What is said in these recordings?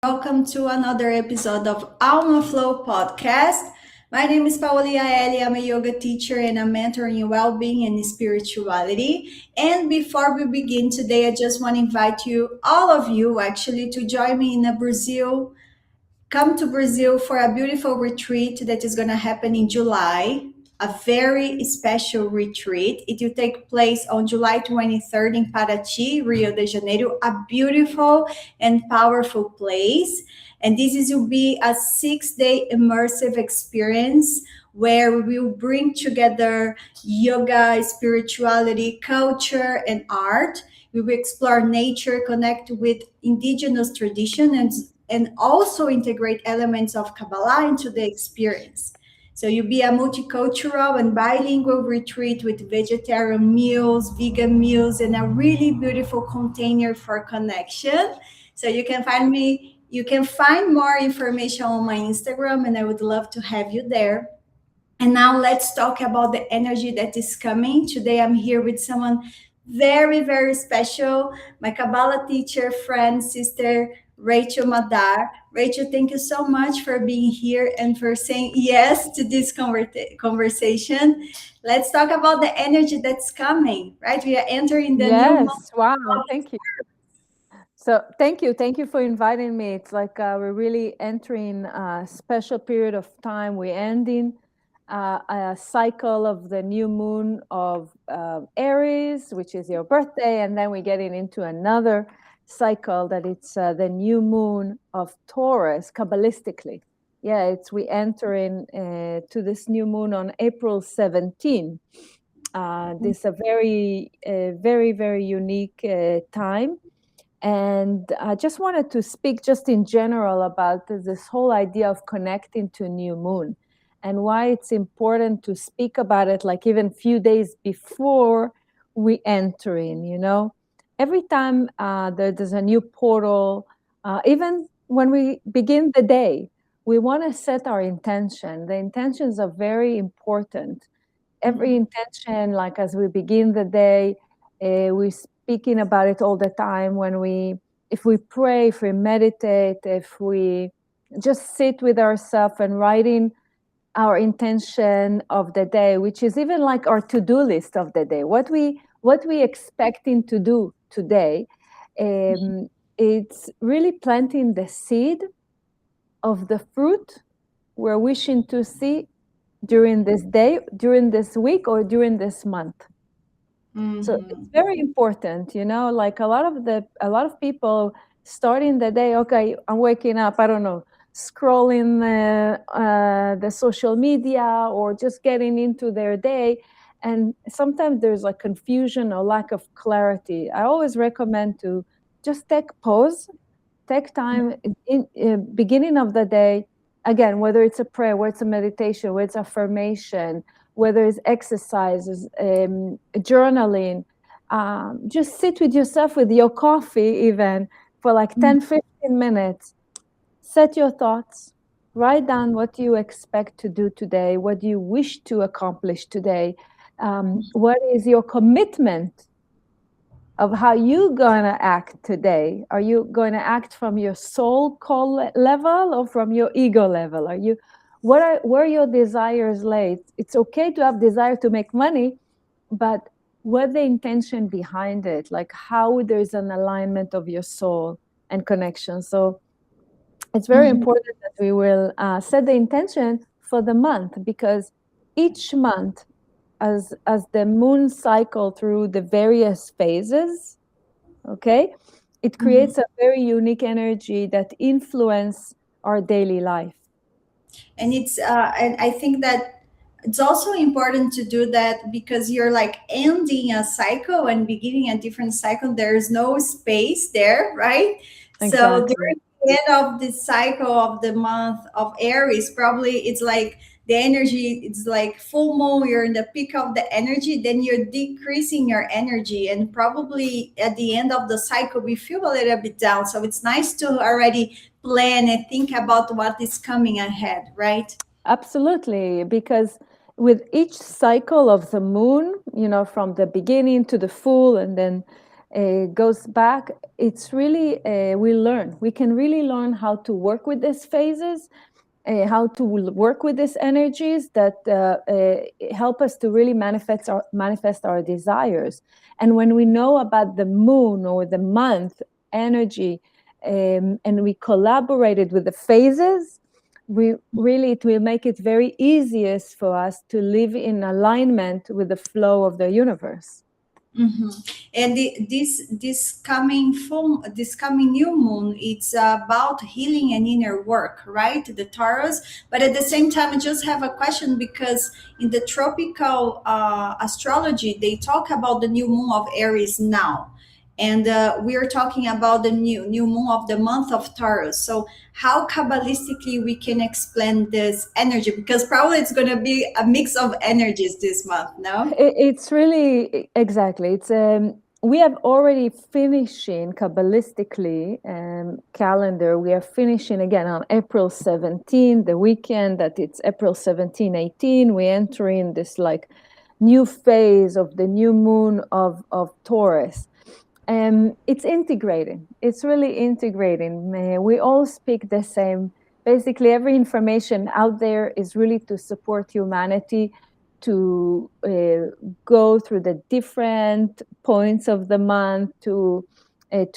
Welcome to another episode of AlmaFlow podcast. My name is Paollà. I'm a yoga teacher and a mentor in well-being and spirituality. And before we begin today, I just want to invite you, all of you actually, to join me in a Brazil. Come to Brazil for a beautiful retreat that is going to happen in July, a very special retreat. It will take place on July 23rd in Paraty, Rio de Janeiro, a beautiful and powerful place. And will be a 6-day immersive experience where we will bring together yoga, spirituality, culture, and art. We will explore nature, connect with indigenous traditions, and also integrate elements of Kabbalah into the experience. So you'll be a multicultural and bilingual retreat with vegetarian meals, vegan meals, and a really beautiful container for connection. So you can find more information on my Instagram, and I would love to have you there. And now let's talk about the energy that is coming. Today I'm here with someone very, very special, my Kabbalah teacher, friend, sister, Rachel Madar. Rachel, thank you so much for being here and for saying yes to this conversation. Let's talk about the energy that's coming, right? We are entering the new month. Yes, wow, thank you. So thank you for inviting me. It's like we're really entering a special period of time. We're ending a cycle of the new moon of Aries, which is your birthday, and then we're getting into another cycle that it's the new moon of Taurus, Kabbalistically. Yeah, it's we entering to this new moon on April 17. This is a very unique time. And I just wanted to speak just in general about this whole idea of connecting to new moon and why it's important to speak about it like even few days before we enter in. Every time there's a new portal, even when we begin the day, we want to set our intention. The intentions are very important. Every intention, like as we begin the day, we speaking about it all the time if we pray, if we meditate, if we just sit with ourselves and writing our intention of the day, which is even like our to-do list of the day, what we expecting to do today. It's really planting the seed of the fruit we're wishing to see during this day, during this week, or during this month. So it's very important, like a lot of people starting the day, okay, I'm waking up, I don't know, scrolling the social media or just getting into their day. And sometimes there's like confusion or lack of clarity. I always recommend to just take pause, take time in beginning of the day. Again, whether it's a prayer, whether it's a meditation, whether it's affirmation, whether it's exercises, journaling, just sit with yourself with your coffee even for like 10, 15 minutes. Set your thoughts. Write down what you expect to do today, what you wish to accomplish today, what is your commitment of how you're going to act today. Are you going to act from your soul call level or from your ego level? Where are your desires laid? It's okay to have desire to make money, but what the intention behind it, like how there's an alignment of your soul and connection. So it's very important that we will set the intention for the month, because each month, as the moon cycle through the various phases, okay, it creates a very unique energy that influence our daily life. And and I think that it's also important to do that because you're like ending a cycle and beginning a different cycle. There's no space there, right? Exactly. So during the end of the cycle of the month of Aries, probably it's like the energy, it's like full moon, you're in the peak of the energy, then you're decreasing your energy. And probably at the end of the cycle, we feel a little bit down. So it's nice to already plan and think about what is coming ahead, right? Absolutely, because with each cycle of the moon, from the beginning to the full, and then goes back, it's really, we can really learn how to work with these phases, how to work with these energies that help us to really manifest our desires. And when we know about the moon or the month energy, and we collaborated with the phases, it will make it very easiest for us to live in alignment with the flow of the universe. Mm-hmm. And this coming new moon, it's about healing and inner work, right? The Taurus. But at the same time, I just have a question, because in the tropical astrology, they talk about the new moon of Aries now, and we are talking about the new moon of the month of Taurus. So how kabbalistically we can explain this energy? Because probably it's going to be a mix of energies this month, no? It's really, exactly. It's we have already finishing kabbalistically calendar. We are finishing again on April 17, the weekend that it's April 17, 18. We enter in this like new phase of the new moon of Taurus. It's integrating. It's really integrating. We all speak the same. Basically, every information out there is really to support humanity to go through the different points of the month, to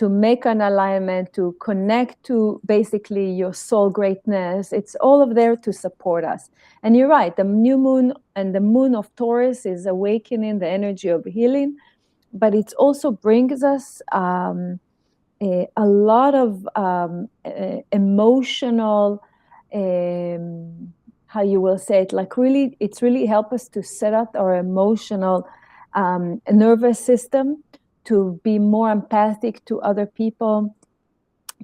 make an alignment, to connect to basically your soul greatness. It's all of there to support us. And you're right, the new moon and the moon of Taurus is awakening the energy of healing, but it also brings us a lot of emotional, how you will say it, like really, it's really help us to set up our emotional nervous system, to be more empathic to other people,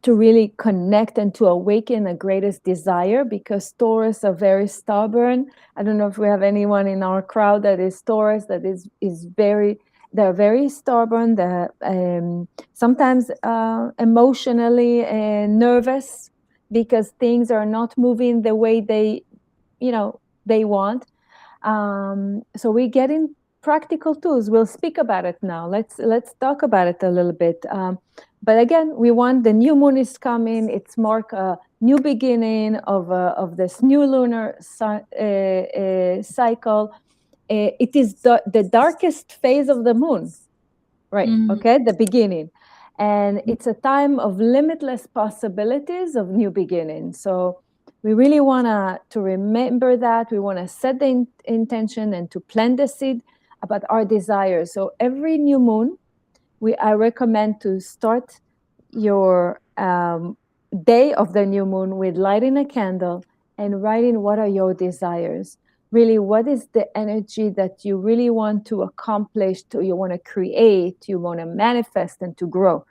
to really connect and to awaken a greatest desire, because Taurus are very stubborn. I don't know if we have anyone in our crowd that is Taurus, that they're very stubborn. They're sometimes emotionally nervous because things are not moving the way they want. So we get in practical tools. We'll speak about it now. Let's talk about it a little bit. But again, we want, the new moon is coming. It's mark a new beginning of this new lunar cycle. It is the darkest phase of the moon, right? Okay, the beginning. And it's a time of limitless possibilities of new beginnings. So we really want to remember that. We want to set the intention and to plant the seed about our desires. So every new moon, I recommend to start your day of the new moon with lighting a candle and writing what are your desires. Really, what is the energy that you really want to accomplish, you want to create, you want to manifest and to grow.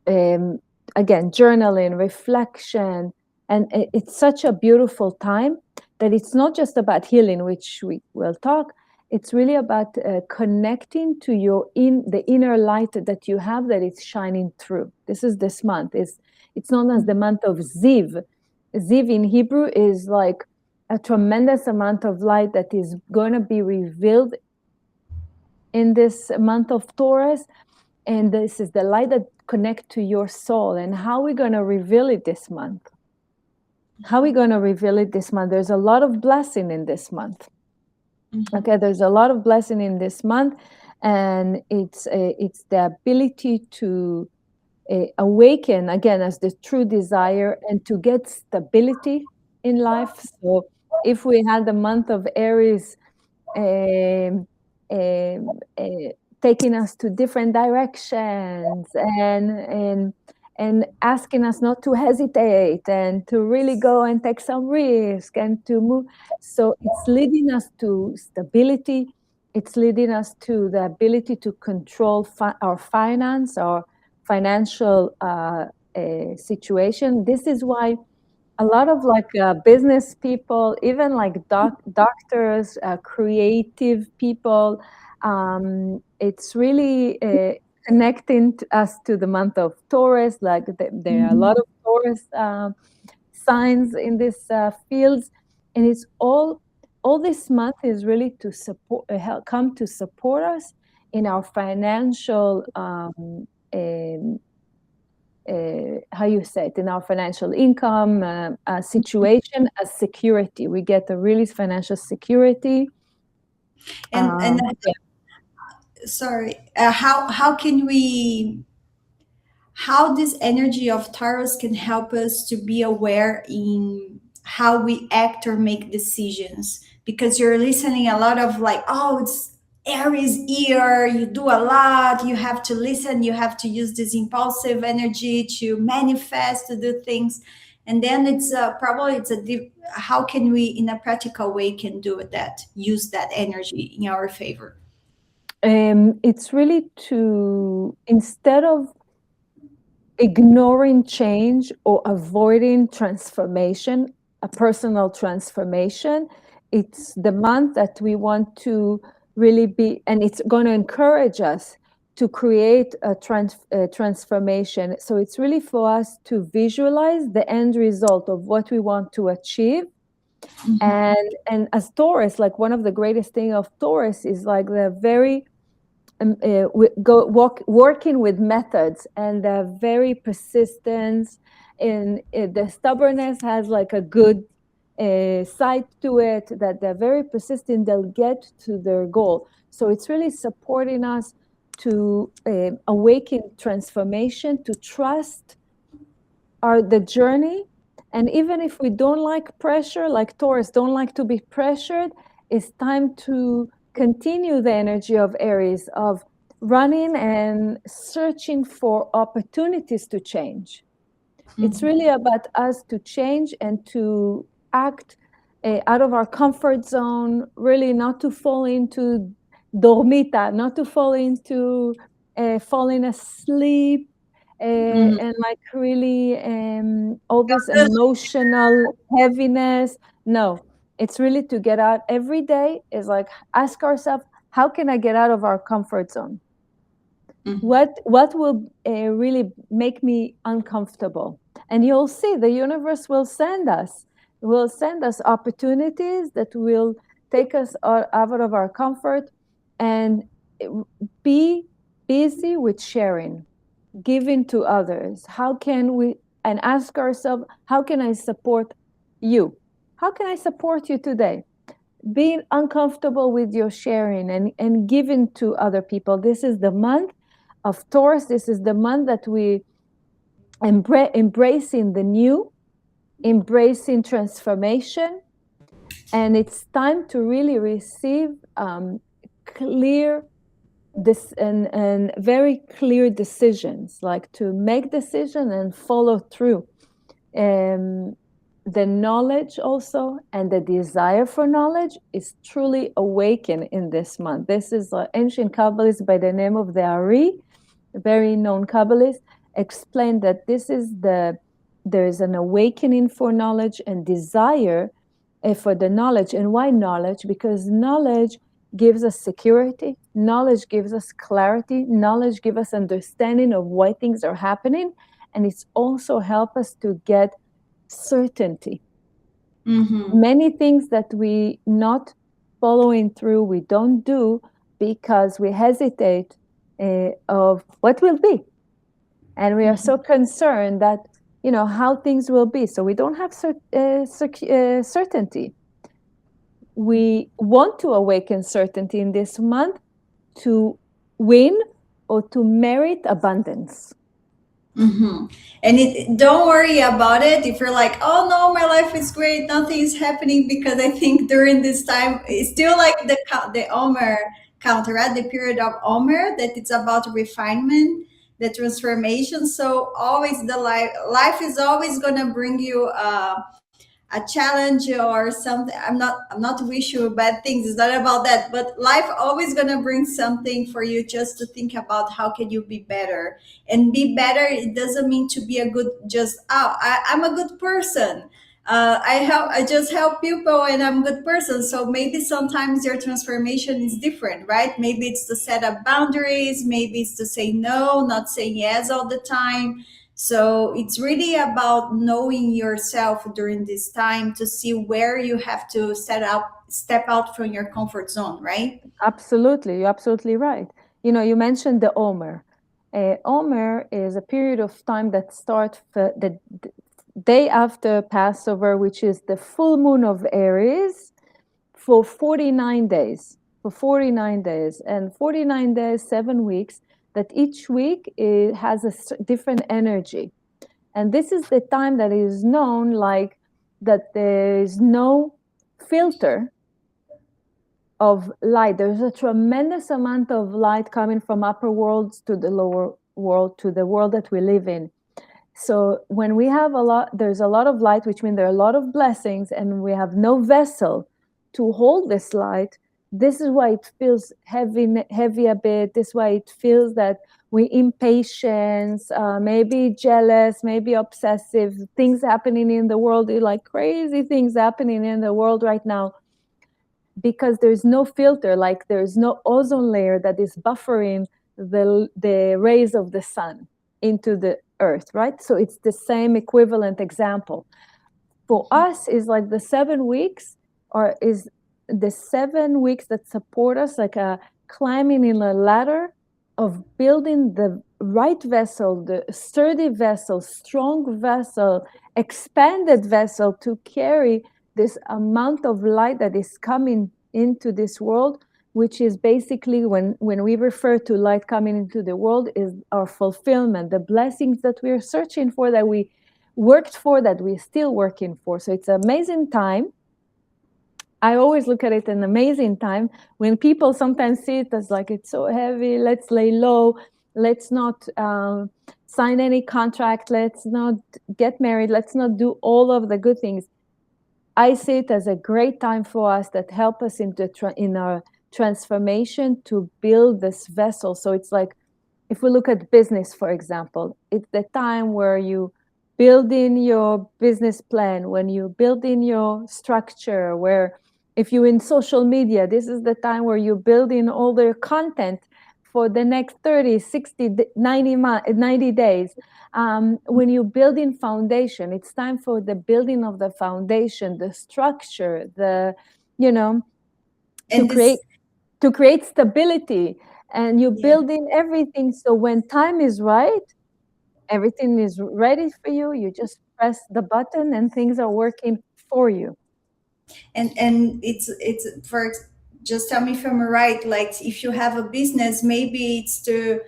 Again, journaling, reflection, and it's such a beautiful time that it's not just about healing, which we will talk. It's really about connecting to the inner light that you have, that it's shining through. This month. It's known as the month of Ziv. Ziv in Hebrew is like a tremendous amount of light that is going to be revealed in this month of Taurus. And this is the light that connects to your soul. And how are we going to reveal it this month? There's a lot of blessing in this month. Okay, there's a lot of blessing in this month, and it's the ability to awaken again as the true desire and to get stability in life. So if we had the month of Aries taking us to different directions and asking us not to hesitate and to really go and take some risk and to move. So it's leading us to stability. It's leading us to the ability to control our finance, our financial situation. This is why a lot of business people, even like doctors, creative people, it's really connecting us to the month of Taurus. Like there are a lot of Taurus signs in this fields, and it's all this month is really to support, come to support us in our financial how you say it, in our financial income situation as security. We get a really financial security. And Yeah. sorry, how can we, how this energy of Taurus can help us to be aware in how we act or make decisions? Because you're listening a lot of like, oh, it's Aries year, you do a lot, you have to listen, you have to use this impulsive energy to manifest, to do things. And then it's probably it's a deep, how can we in a practical way can do that, use that energy in our favor? It's really to, instead of ignoring change or avoiding transformation, a personal transformation, it's the month that we want to really be, and it's going to encourage us to create a transformation. So it's really for us to visualize the end result of what we want to achieve. And as Taurus, like one of the greatest thing of Taurus is like the very working with methods, and they're very persistent. And the stubbornness has like a good side to it, that they're very persistent. They'll get to their goal. So it's really supporting us to awaken transformation, to trust the journey. And even if we don't like pressure, like Taurus don't like to be pressured, it's time to continue the energy of Aries, of running and searching for opportunities to change. It's really about us to change and to act out of our comfort zone, really not to fall into dormita, not to fall into falling asleep, and like really all this emotional heaviness. No, it's really to get out every day, is like ask ourselves, how can I get out of our comfort zone? What will really make me uncomfortable? And you'll see the universe will send us opportunities that will take us out of our comfort. And be busy with sharing, giving to others. How can we, and ask ourselves, how can I support you? How can I support you today? Being uncomfortable with your sharing and giving to other people. This is the month of Taurus. This is the month that we embracing the new, embracing transformation. And it's time to really receive clear this and very clear decisions, like to make decision and follow through. The knowledge also and the desire for knowledge is truly awakened in this month. This is an ancient Kabbalist by the name of the Aries, a very known Kabbalist, explained that this is there is an awakening for knowledge and desire for the knowledge. And why knowledge? Because knowledge gives us security, knowledge gives us clarity, knowledge gives us understanding of why things are happening, and it's also help us to get certainty. Many things that we not following through, we don't do because we hesitate of what will be, and we are so concerned that how things will be, so we don't have certainty. We want to awaken certainty in this month to win or to merit abundance. And don't worry about it if you're like, oh no, my life is great, nothing is happening, because I think during this time it's still like the Omer counter, right? The period of Omer, that it's about refinement, the transformation. So always the life is always gonna bring you a challenge or something. I'm not to wish you bad things, it's not about that, but life always gonna bring something for you just to think about how can you be better. And be better, it doesn't mean to be a good, just, oh, I'm a good person, I just help people and I'm a good person. So maybe sometimes your transformation is different, right? Maybe it's to set up boundaries, maybe it's to say no, not say yes all the time. So it's really about knowing yourself during this time to see where you have to step out from your comfort zone, right? Absolutely, you're absolutely right. You mentioned the Omer. Omer is a period of time that starts the day after Passover, which is the full moon of Aries, for 49 days. For 49 days. And 49 days, 7 weeks, that each week it has a different energy. And this is the time that is known like that there is no filter of light. There's a tremendous amount of light coming from upper worlds to the lower world, to the world that we live in. So when we have there's a lot of light, which means there are a lot of blessings, and we have no vessel to hold this light. This is why it feels heavy a bit. This is why it feels that we impatient, maybe jealous, maybe obsessive. Things happening in the world, like crazy things happening in the world right now, because there's no filter, like there's no ozone layer that is buffering the rays of the sun into the earth, right? So it's the same equivalent example. For us is like the 7 weeks, or is the 7 weeks that support us, like a climbing in a ladder of building the right vessel, the sturdy vessel, strong vessel, expanded vessel to carry this amount of light that is coming into this world, which is basically when we refer to light coming into the world, is our fulfillment, the blessings that we are searching for, that we worked for, that we're still working for. So it's an amazing time. I always look at it an amazing time. When people sometimes see it as like, it's so heavy, let's lay low, let's not sign any contract, let's not get married, let's not do all of the good things. I see it as a great time for us that help us in our transformation to build this vessel. So it's like, if we look at business, for example, it's the time where you build in your business plan, when you build in your structure, where if you're in social media, this is the time where you build in all their content for the next 30, 60, 90 days. When you build in foundation, it's time for the building of the foundation, the structure, to And create this to create stability, and you yeah. build in everything. So when time is right, everything is ready for you. You just press the button and things are working for you. And it's for, just tell me if I'm right, like if you have a business, maybe it's to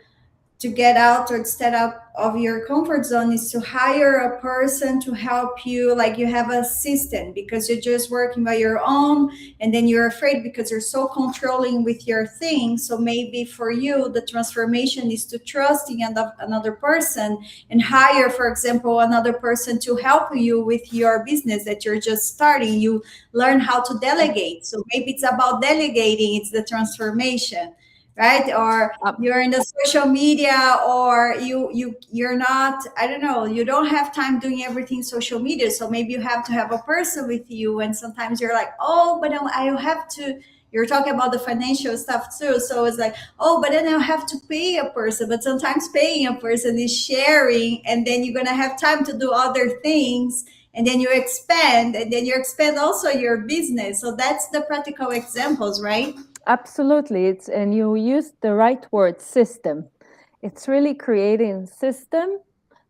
get out or step out of your comfort zone, is to hire a person to help you, like you have a assistant, because you're just working by your own, and then you're afraid because you're so controlling with your things. So maybe for you the transformation is to trust in another person, and hire, for example, another person to help you with your business that you're just starting. You learn how to delegate. So maybe it's about delegating, it's the transformation, right? Or Um, you're in the social media, or you're not, I don't know, you don't have time doing everything social media, so maybe you have to have a person with you. And sometimes you're like, oh, but I have to, you're talking about the financial stuff too, so it's like, oh, but then I'll have to pay a person. But sometimes paying a person is sharing, and then you're going to have time to do other things, and then you expand, and then you expand also your business. So that's the practical examples, right? Absolutely. And you use the right word, system. It's really creating system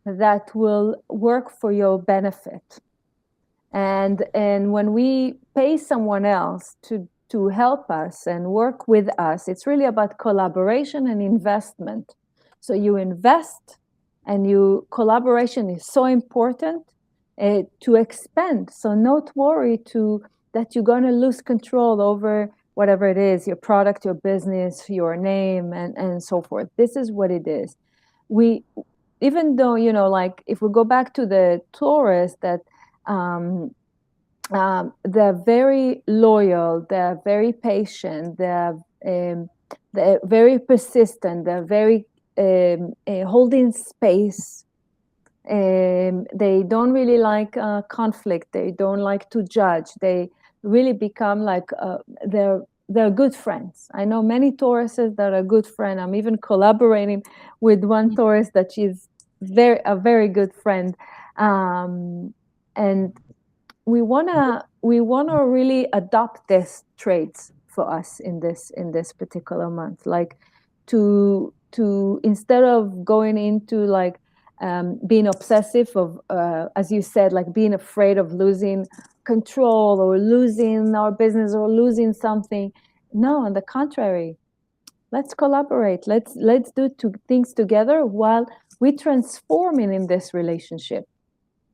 that will work for your benefit. And when we pay someone else to help us and work with us, it's really about collaboration and investment. So you invest, and you collaboration is so important to expand. So not worry that you're going to lose control over whatever it is, your product, your business, your name, and so forth. This is what it is. We, even though, like if we go back to the Taurus, that um, they're very loyal, they're very patient, they're very persistent, they're very holding space. They don't really like conflict, they don't like to judge. They really become like they're good friends. I know many Tauruses that are good friend. I'm even collaborating with one Taurus that she's a very good friend. And we wanna really adopt these traits for us in this particular month. Like to instead of going into like being obsessive of as you said, like being afraid of losing control or losing our business or losing something. No, on the contrary, let's collaborate. Let's do things together while we transforming in this relationship.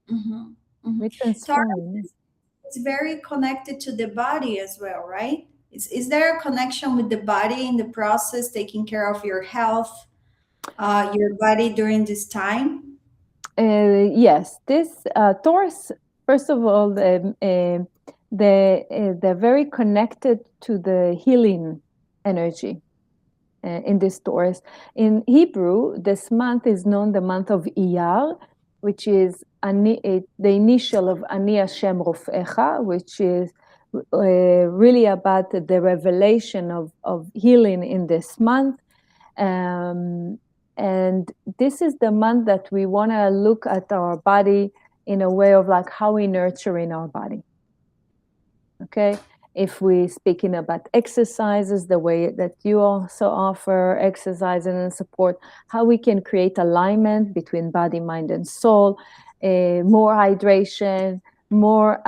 Mm-hmm. Mm-hmm. We transforming. It's very connected to the body as well, right? Is there a connection with the body in the process, taking care of your health, your body during this time? Yes, this Taurus. First of all, they're very connected to the healing energy in this Taurus. In Hebrew, this month is known the month of Iyar, which is the initial of Ani Hashem Rofecha, which is really about the revelation of healing in this month. And this is the month that we want to look at our body in a way of like how we nurturing our body. Okay, if we speaking about exercises, the way that you also offer exercising and support, how we can create alignment between body, mind, and soul, more hydration, more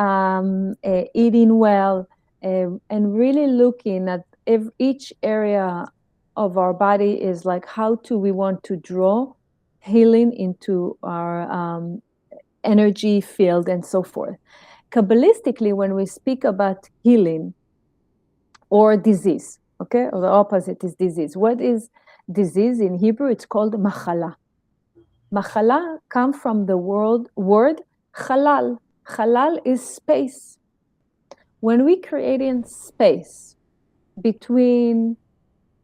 eating well, and really looking at each area of our body is like how do we want to draw healing into our energy field and so forth. Kabbalistically, when we speak about healing or disease, okay, or the opposite is disease. What is disease in Hebrew? It's called machala. Machala comes from the word halal. Halal is space. When we create in space between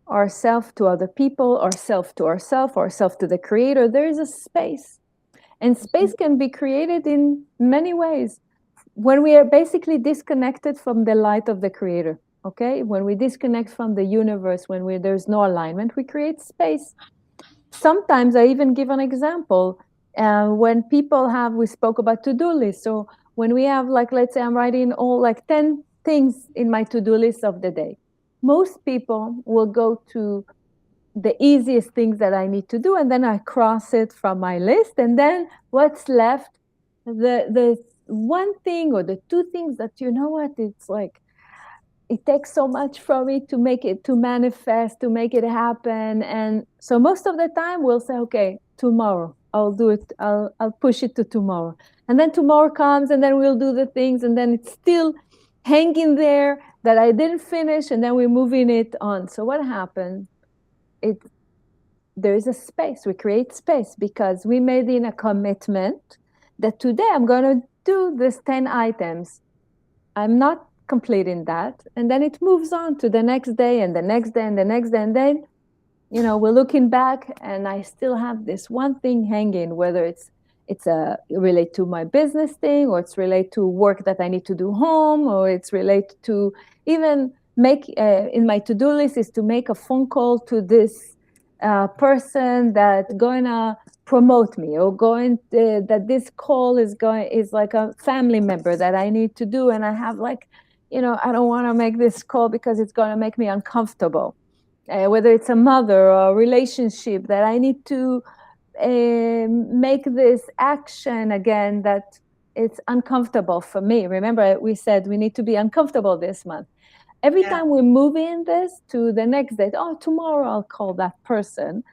ourself to other people, ourself to ourself to the creator, there is a space. And space can be created in many ways. When we are basically disconnected from the light of the creator, okay? When we disconnect from the universe, when there's no alignment, we create space. Sometimes I even give an example. When people have, we spoke about to-do lists. So when we have, like, let's say I'm writing all like 10 things in my to-do list of the day. Most people will go to the easiest things that I need to do, and then I cross it from my list. And then what's left, the one thing or the two things that, you know what, it's like, it takes so much from me to make it, to manifest, to make it happen. And so most of the time we'll say, okay, tomorrow I'll do it. I'll push it to tomorrow. And then tomorrow comes and then we'll do the things. And then it's still hanging there that I didn't finish. And then we're moving it on. So what happened? There is a space. We create space because we made in a commitment that today I'm going to do this 10 items. I'm not completing that. And then it moves on to the next day and the next day and the next day. And then, you know, we're looking back and I still have this one thing hanging, whether it's relate to my business thing, or it's relate to work that I need to do home, or it's relate to even make in my to-do list is to make a phone call to this person that going to promote me, or that this call is like a family member that I need to do, and I have like, you know, I don't want to make this call because it's going to make me uncomfortable. Whether it's a mother or a relationship that I need to make this action again that it's uncomfortable for me. Remember, we said we need to be uncomfortable this month. Every time we move in this to the next day, oh, tomorrow I'll call that person.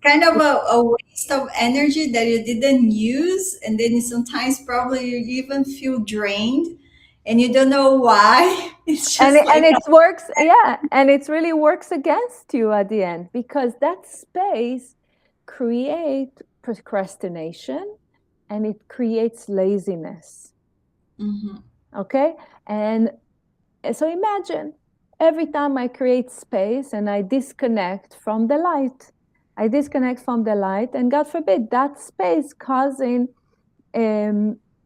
Kind of a waste of energy that you didn't use. And then sometimes probably you even feel drained and you don't know why. It's just and it works. Yeah. And it really works against you at the end, because that space creates procrastination and it creates laziness. Mm-hmm. Okay. And so imagine every time I create space and I disconnect from the light, and God forbid that space causing,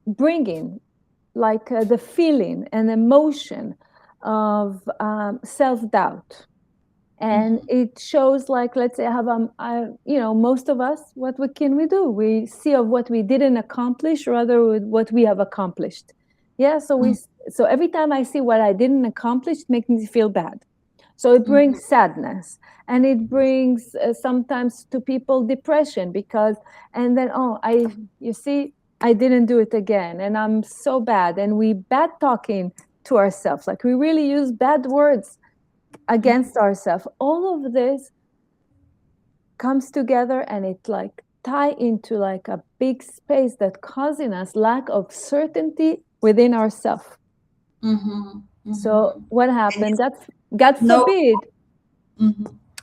bringing like the feeling and emotion of self-doubt. And it shows, like, let's say I have, most of us, what can we do? We see of what we didn't accomplish rather with what we have accomplished. Yeah, so so every time I see what I didn't accomplish, it makes me feel bad. So it brings sadness, and it brings sometimes to people depression, because, and then, you see, I didn't do it again, and I'm so bad. And we bad talking to ourselves, like we really use bad words against ourselves. All of this comes together, and it like tie into like a big space that causing us lack of certainty within ourselves. So what happened? God No. forbid,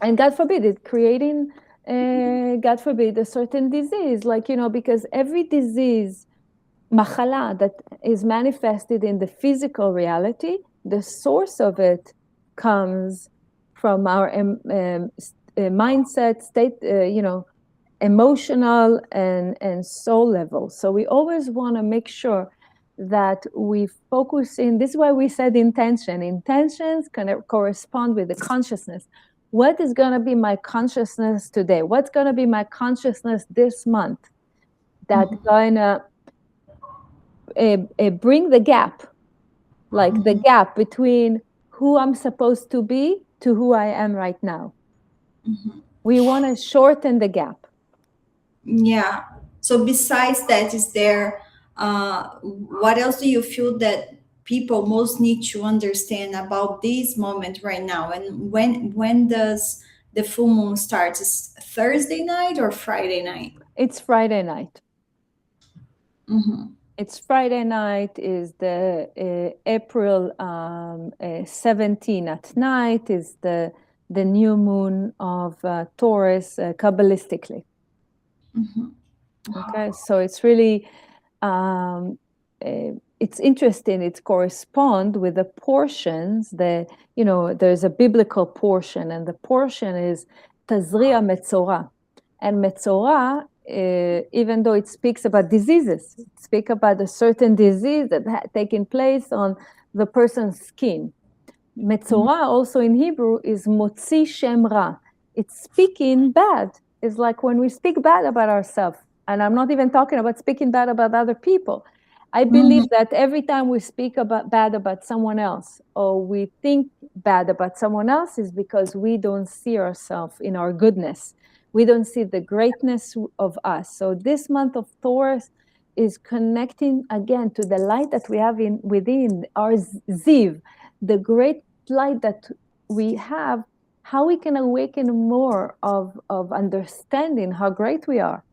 and God forbid it creating, God forbid, a certain disease, like, because every disease, machala, that is manifested in the physical reality, the source of it comes from our mindset, state, emotional and soul level. So we always want to make sure that we focus in. This is why we said intention. Intentions can correspond with the consciousness. What is going to be my consciousness today? What's going to be my consciousness this month? That's going to bring the gap, like the gap between who I'm supposed to be to who I am right now. We want to shorten the gap. Yeah. So besides that, is there what else do you feel that people most need to understand about this moment right now? And when does the full moon start? Is Thursday night or Friday night? It's Friday night. It's Friday night. Is the April 17 at night. Is the new moon of Taurus, Kabbalistically. Okay, so it's really it's interesting. It corresponds with the portions. There's a biblical portion, and the portion is Tazria Metzora, and Metzora, even though it speaks about diseases, it speaks about a certain disease that taking place on the person's skin. Metzora also in Hebrew is Motzi Shem Ra. It's speaking bad. It's like when we speak bad about ourselves, and I'm not even talking about speaking bad about other people. I believe that every time we speak bad about someone else, or we think bad about someone else, is because we don't see ourselves in our goodness. We don't see the greatness of us. So this month of Taurus is connecting again to the light that we have within our Ziv, the great light that we have, how we can awaken more of understanding how great we are,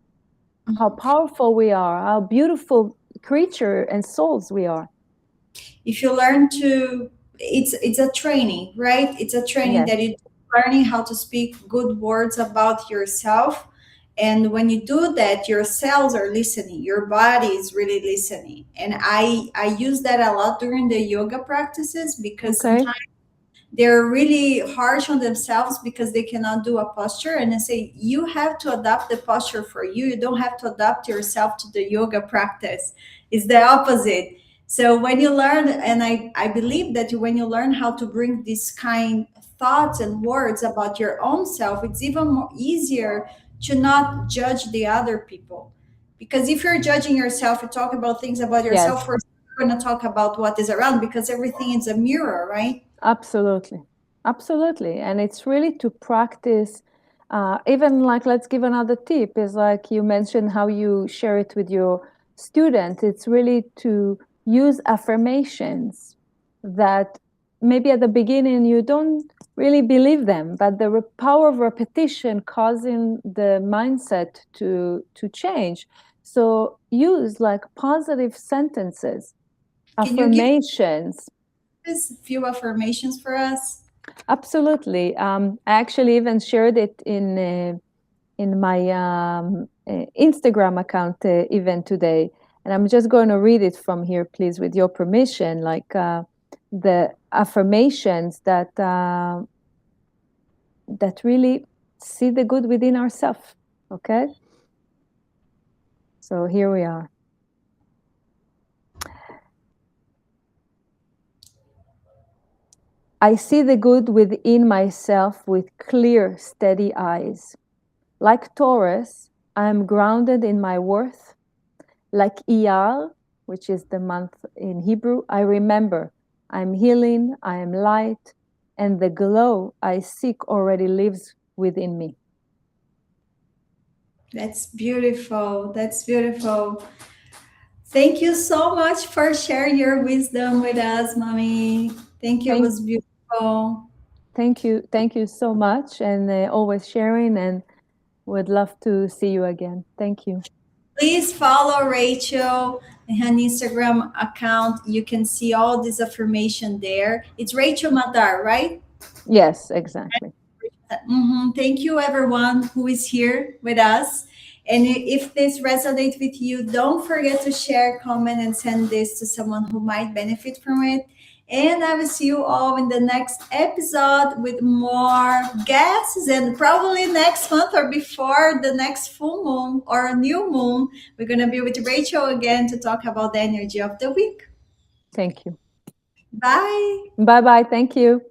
how powerful we are, how beautiful creature and souls we are. If you learn to, it's a training, right? It's a training that you're learning how to speak good words about yourself. And when you do that, your cells are listening, your body is really listening. And I use that a lot during the yoga practices, because sometimes they're really harsh on themselves because they cannot do a posture, and I say you have to adapt the posture for you. You don't have to adapt yourself to the yoga practice. It's the opposite. So when you learn, and I believe that when you learn how to bring these kind of thoughts and words about your own self, it's even more easier to not judge the other people. Because if you're judging yourself, you talk about things about yourself first, you're going to talk about what is around, because everything is a mirror, right? Absolutely. Absolutely. And it's really to practice, even like, let's give another tip, is like you mentioned how you share it with your student. It's really to use affirmations that maybe at the beginning you don't really believe them, but the power of repetition causing the mindset to change. So use like positive sentences, affirmations. Few affirmations for us? Absolutely. I actually even shared it in my Instagram account even today, and I'm just going to read it from here, please, with your permission. Like the affirmations that really see the good within ourselves. Okay. So here we are. I see the good within myself with clear, steady eyes. Like Taurus, I am grounded in my worth. Like Iyar, which is the month in Hebrew, I remember I'm healing, I am light, and the glow I seek already lives within me. That's beautiful. That's beautiful. Thank you so much for sharing your wisdom with us, Mommy. Thank you. It was beautiful. Thank you so much, and always sharing, and would love to see you again. Thank you. Please follow Rachel and her Instagram account. You can see all this information there. It's Rachel Madar, right? Yes, exactly. Thank you, everyone who is here with us. And if this resonates with you, don't forget to share, comment, and send this to someone who might benefit from it. And I will see you all in the next episode with more guests. And probably next month or before the next full moon or new moon, we're going to be with Rachel again to talk about the energy of the week. Thank you. Bye. Bye bye. Thank you.